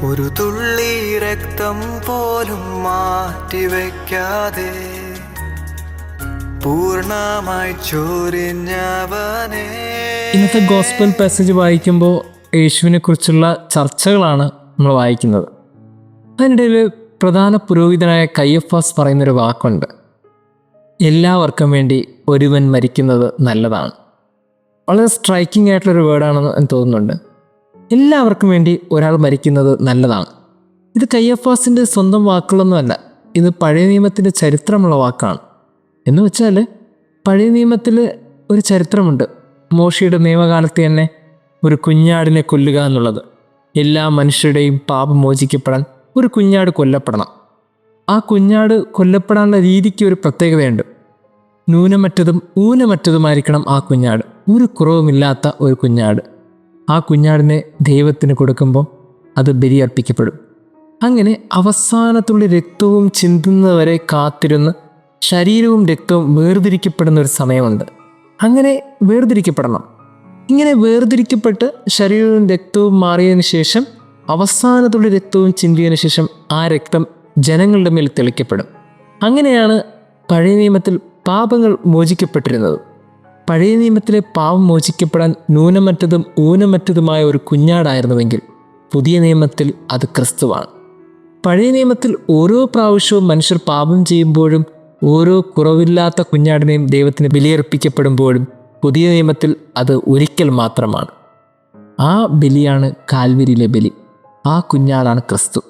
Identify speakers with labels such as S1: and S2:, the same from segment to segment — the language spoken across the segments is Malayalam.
S1: ഒരു തുള്ളി രക്തം പോലും മാറ്റിവെക്കാതെ പൂർണ്ണമായി ചൊരിഞ്ഞവനേ.
S2: ഇന്നത്തെ ഗോസ്പൽ പാസേജ് വായിക്കുമ്പോൾ യേശുവിനെ കുറിച്ചുള്ള ചർച്ചകളാണ് നമ്മൾ വായിക്കുന്നത്. അതിനിടയിൽ പ്രധാന പുരോഹിതനായ കയ്യഫാസ് പറയുന്നൊരു വാക്കുണ്ട്, എല്ലാവർക്കും വേണ്ടി ഒരുവൻ മരിക്കുന്നത് നല്ലതാണ്. വളരെ സ്ട്രൈക്കിംഗ് ആയിട്ടുള്ളൊരു വേർഡാണെന്ന് എനിക്ക് തോന്നുന്നുണ്ട്. എല്ലാവർക്കും വേണ്ടി ഒരാൾ മരിക്കുന്നത് നല്ലതാണ്. ഇത് കയ്യഫാസിൻ്റെ സ്വന്തം വാക്കുകളൊന്നുമല്ല, ഇത് പഴയ നിയമത്തിൻ്റെ ചരിത്രമുള്ള വാക്കാണ്. എന്ന് വെച്ചാൽ പഴയ നിയമത്തിൽ ഒരു ചരിത്രമുണ്ട്. മോശയുടെ നിയമകാലത്ത് തന്നെ ഒരു കുഞ്ഞാടിനെ കൊല്ലുക എന്നുള്ളത്. എല്ലാ മനുഷ്യരുടെയും പാപം മോചിക്കപ്പെടാൻ ഒരു കുഞ്ഞാട് കൊല്ലപ്പെടണം. ആ കുഞ്ഞാട് കൊല്ലപ്പെടാനുള്ള രീതിക്ക് ഒരു പ്രത്യേകതയുണ്ട്. ന്യൂനമറ്റതും ഊനമറ്റതുമായിരിക്കണം ആ കുഞ്ഞാട്, ഒരു കുറവുമില്ലാത്ത ഒരു കുഞ്ഞാട്. ആ കുഞ്ഞാടിനെ ദൈവത്തിന് കൊടുക്കുമ്പോൾ അത് ബലിയർപ്പിക്കപ്പെടും. അങ്ങനെ അവസാനത്തുള്ള രക്തവും ചിന്തുന്നവരെ കാത്തിരുന്ന് ശരീരവും രക്തവും വേർതിരിക്കപ്പെടുന്ന ഒരു സമയമുണ്ട്. അങ്ങനെ വേർതിരിക്കപ്പെടണം. ഇങ്ങനെ വേർതിരിക്കപ്പെട്ട് ശരീരവും രക്തവും മാറിയതിന് ശേഷം അവസാനത്തുള്ള രക്തവും ചിന്തിയതിനു ശേഷം ആ രക്തം ജനങ്ങളുടെ മേൽ തെളിക്കപ്പെടും. അങ്ങനെയാണ് പഴയ നിയമത്തിൽ പാപങ്ങൾ മോചിക്കപ്പെട്ടിരുന്നത്. പഴയ നിയമത്തിലെ പാപം മോചിക്കപ്പെടാൻ ന്യൂനമറ്റതും ഊനമറ്റതുമായ ഒരു കുഞ്ഞാടായിരുന്നുവെങ്കിൽ പുതിയ നിയമത്തിൽ അത് ക്രിസ്തുവാണ്. പഴയ നിയമത്തിൽ ഓരോ പ്രാവശ്യവും മനുഷ്യർ പാപം ചെയ്യുമ്പോഴും ഓരോ കുറവില്ലാത്ത കുഞ്ഞാടിനെയും ദൈവത്തിന് ബലിയർപ്പിക്കപ്പെടുമ്പോഴും പുതിയ നിയമത്തിൽ അത് ഒരിക്കൽ മാത്രമാണ്. ആ ബലിയാണ് കാൽവരിയിലെ ബലി. ആ കുഞ്ഞാടാണ് ക്രിസ്തു.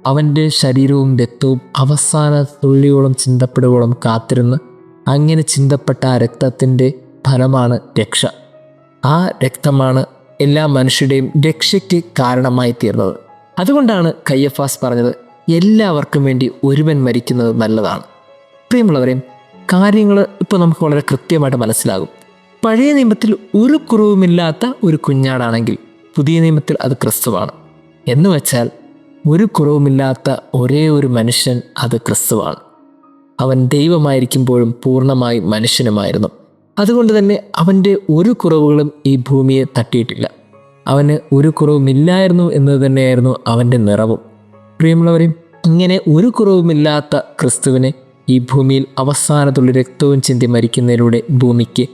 S2: അവൻ്റെ ശരീരവും രക്തവും അവസാന തുള്ളിയോളം ചിന്തപ്പെടുവോളം കാത്തിരുന്ന് അങ്ങനെ ചിന്തപ്പെട്ട ആ രക്തത്തിൻ്റെ ഫലമാണ് രക്ഷ. ആ രക്തമാണ് എല്ലാ മനുഷ്യരുടെയും രക്ഷയ്ക്ക് കാരണമായി തീർന്നത്. അതുകൊണ്ടാണ് കയ്യഫാസ് പറഞ്ഞത്, എല്ലാവർക്കും വേണ്ടി ഒരുവൻ മരിക്കുന്നത് നല്ലതാണ്. പ്രിയമുള്ളവരെയും, കാര്യങ്ങൾ ഇപ്പോൾ നമുക്ക് വളരെ കൃത്യമായിട്ട് മനസ്സിലാകും. പഴയ നിയമത്തിൽ ഒരു കുറവുമില്ലാത്ത ഒരു കുഞ്ഞാടാണെങ്കിൽ പുതിയ നിയമത്തിൽ അത് ക്രിസ്തുവാണ്. എന്ന് വെച്ചാൽ ഒരു കുറവുമില്ലാത്ത ഒരേ ഒരു മനുഷ്യൻ അത് ക്രിസ്തുവാണ്. അവൻ ദൈവമായിരിക്കുമ്പോഴും പൂർണ്ണമായി മനുഷ്യനുമായിരുന്നു. അതുകൊണ്ട് തന്നെ അവൻ്റെ ഒരു കുറവുകളും ഈ ഭൂമിയെ തട്ടിയിട്ടില്ല. അവന് ഒരു കുറവുമില്ലായിരുന്നു എന്നത് തന്നെയായിരുന്നു അവൻ്റെ നിറവും. പ്രിയമുള്ളവരെയും, ഇങ്ങനെ ഒരു കുറവുമില്ലാത്ത ക്രിസ്തുവിനെ ഈ ഭൂമിയിൽ അവസാനത്തുള്ള രക്തവും ചിന്തി മരിക്കുന്നതിലൂടെ ഭൂമിക്ക്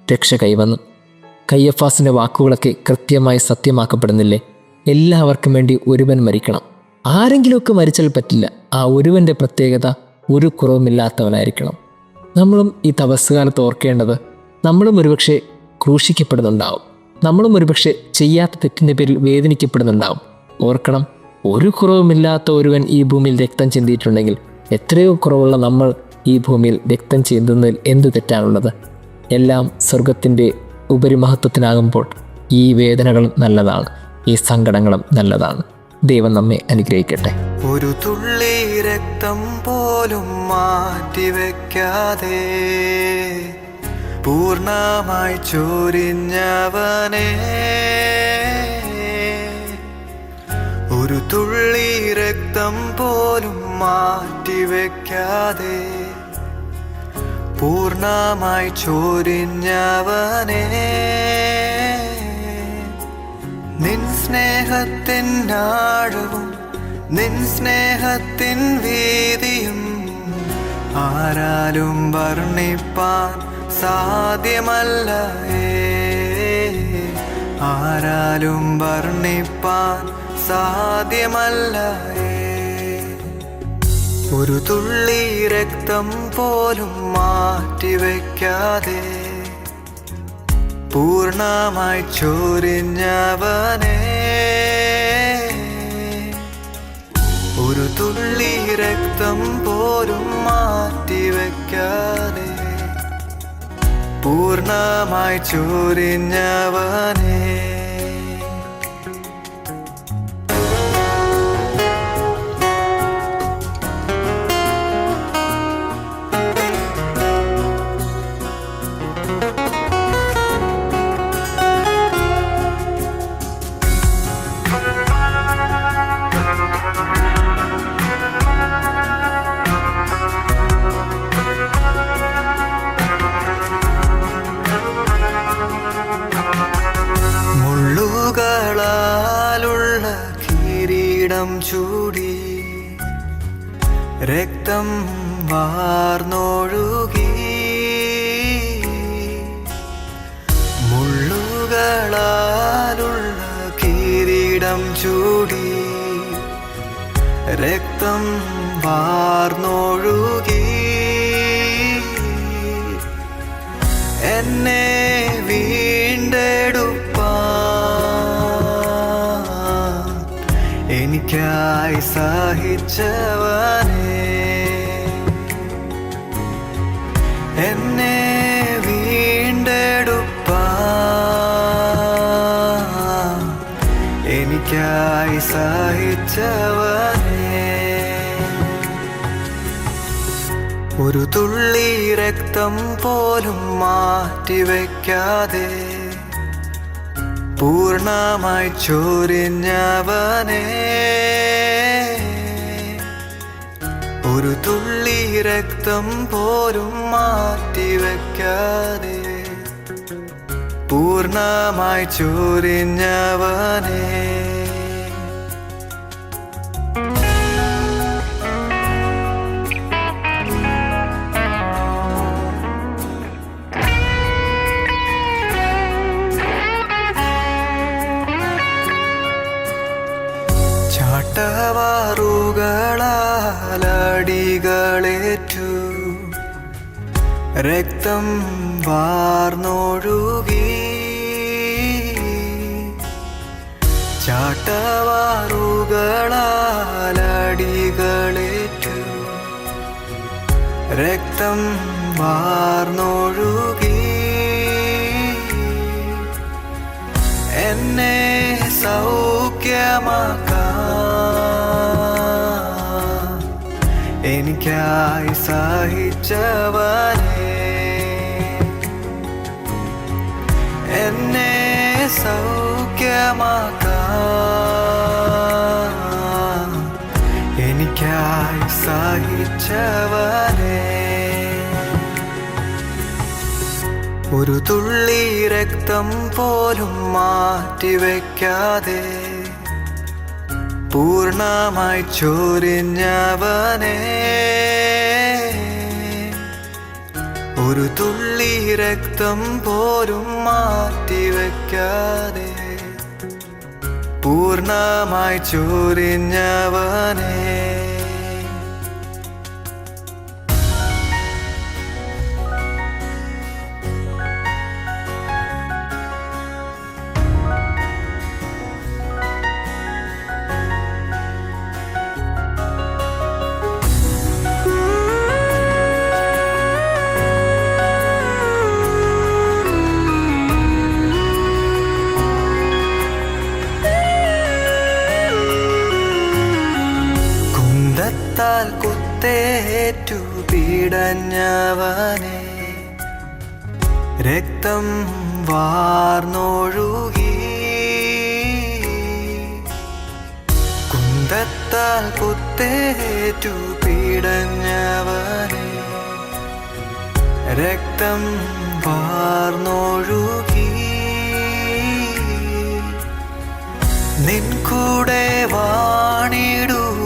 S2: രക്ഷ കൈവന്നു. കയ്യഫാസിൻ്റെ വാക്കുകളൊക്കെ കൃത്യമായി സത്യമാക്കപ്പെടുന്നില്ലേ? എല്ലാവർക്കും വേണ്ടി ഒരുവൻ മരിക്കണം. ആരെങ്കിലുമൊക്കെ മരിച്ചാൽ പറ്റില്ല. ആ ഒരുവൻ്റെ പ്രത്യേകത ഒരു കുറവുമില്ലാത്തവനായിരിക്കണം. നമ്മളും ഈ തപസ്സുകാലത്ത് ഓർക്കേണ്ടത്, നമ്മളും ഒരുപക്ഷെ ക്രൂശിക്കപ്പെടുന്നുണ്ടാവും. നമ്മളും ഒരുപക്ഷെ ചെയ്യാത്ത തെറ്റിൻ്റെ പേരിൽ വേദനിക്കപ്പെടുന്നുണ്ടാവും. ഓർക്കണം, ഒരു കുറവുമില്ലാത്ത ഒരുവൻ ഈ ഭൂമിയിൽ രക്തം ചിന്തിയിട്ടുണ്ടെങ്കിൽ എത്രയോ കുറവുള്ള നമ്മൾ ഈ ഭൂമിയിൽ രക്തം ചിന്തുന്നതിൽ എന്ത് തെറ്റാണുള്ളത്? എല്ലാം സ്വർഗത്തിൻ്റെ ഉപരിമഹത്വത്തിനാകുമ്പോൾ ഈ വേദനകളും നല്ലതാണ്, ഈ സങ്കടങ്ങളും നല്ലതാണ്. ദൈവം നമ്മെ അനുഗ്രഹിക്കട്ടെ.
S1: ഒരു തുള്ളി രക്തം പോലും മാറ്റിവെക്കാതെ പൂർണ്ണമായി ചൊരിഞ്ഞവനേ. ഒരു തുള്ളി രക്തം പോലും മാറ്റിവെക്കാതെ പൂർണ്ണമായി ചൊരിഞ്ഞവനേ. നിൻ സ്നേഹത്തിൻ ആഴവും നിൻ സ്നേഹത്തിൻ വീതിയും ആരാലും വർണ്ണിപ്പാൻ സാധ്യമല്ല. ആരാലും വർണ്ണിപ്പാൻ സാധ്യമല്ല. ഒരു തുള്ളി രക്തം പോലും മാറ്റിവെക്കാതെ പൂർണ്ണമായി ചൊരിഞ്ഞവനേ. ഒരു തുള്ളി രക്തം പോലും മാറ്റിവെക്കാതെ പൂർണ്ണമായി ചൊരിഞ്ഞവനേ. കിരീടം ചൂടി രക്തം വാർന്നൊഴുകി മുള്ളുകളാലുള്ള കിരീടം ചൂടി രക്തം വാർന്നൊഴുകി എന്നെ വീണ്ടെടുപ്പാൻ എനിക്കായി സഹിച്ചവനേ, എന്നെ വീണ്ടെടുപ്പാൻ എനിക്കായി സഹിച്ചവനേ. ഒരു തുള്ളി രക്തം പോലും മാറ്റിവെക്കാതെ പൂർണ്ണമായി ചൊരിഞ്ഞവനേ, ഒരു തുള്ളി രക്തം പോലും മാറ്റിവെക്കാതെ പൂർണ്ണമായി ചൊരിഞ്ഞവനേ. ചാട്ടവാറുകളടികളേറ്റു രക്തം വാർന്നൊഴുകി, ചാട്ടവാറുകളടികളേറ്റു രക്തം വാർന്നൊഴുകി എന്നെ സൗഖ്യമാക്കാൻ എനിക്കായി സഹിച്ചവനേ, എന്നെ സൗഖ്യമാക്കാൻ എനിക്കായി സഹിച്ചവനേ. ഒരു തുള്ളി രക്തം പോലും മാറ്റിവെക്കാതെ പൂർണ്ണമായി ചൊരിഞ്ഞവനേ, ഒരു തുള്ളി രക്തം പോലും മാറ്റിവെക്കാതെ പൂർണ്ണമായി ചൊരിഞ്ഞവനേ. കുന്തത്താൽ കുത്തേറ്റു പിടഞ്ഞവനേ, രക്തം വാർന്നൊഴുകി, കുന്തത്താൽ കുത്തേറ്റു പിടഞ്ഞവനേ, രക്തം വാർന്നൊഴുകി നിൻ കൂടെ വാണിടുവാൻ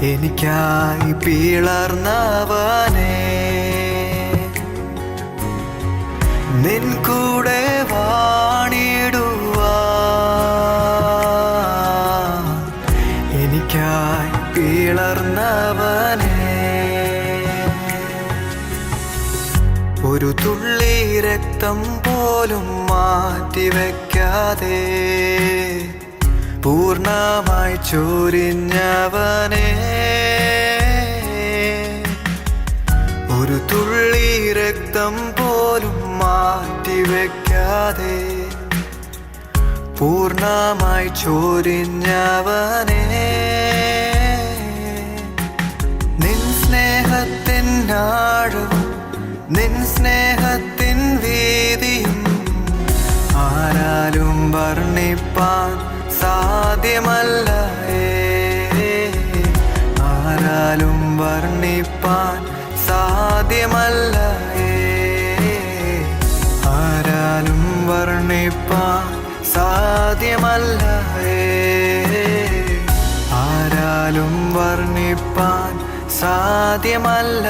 S1: എനിക്കായി പിളർന്നവനേ, നിൻ കൂടെ വാണിടുവാൻ എനിക്കായി പിളർന്നവനേ. ഒരു തുള്ളി രക്തം പോലും മാറ്റിവെക്കാതെ പൂർണ്ണമായി ചൊരിഞ്ഞവനേ, ഒരു തുള്ളി രക്തം പോലും മാറ്റിവെക്കാതെ പൂർണ്ണമായി ചൊരിഞ്ഞവനേ. നിൻ സ്നേഹത്തിൻ ആഴവും നിൻ സ്നേഹത്തിൻ വീതിയും ആരാലും വർണ്ണിപ്പാൻ സാധ്യമല്ല, ആരാലും വർണ്ണിപ്പാൻ സാധ്യമല്ല, ആരാലും വർണ്ണിപ്പാൻ സാധ്യമല്ല. ആരാലും വർണ്ണിപ്പാൻ സാധ്യമല്ല.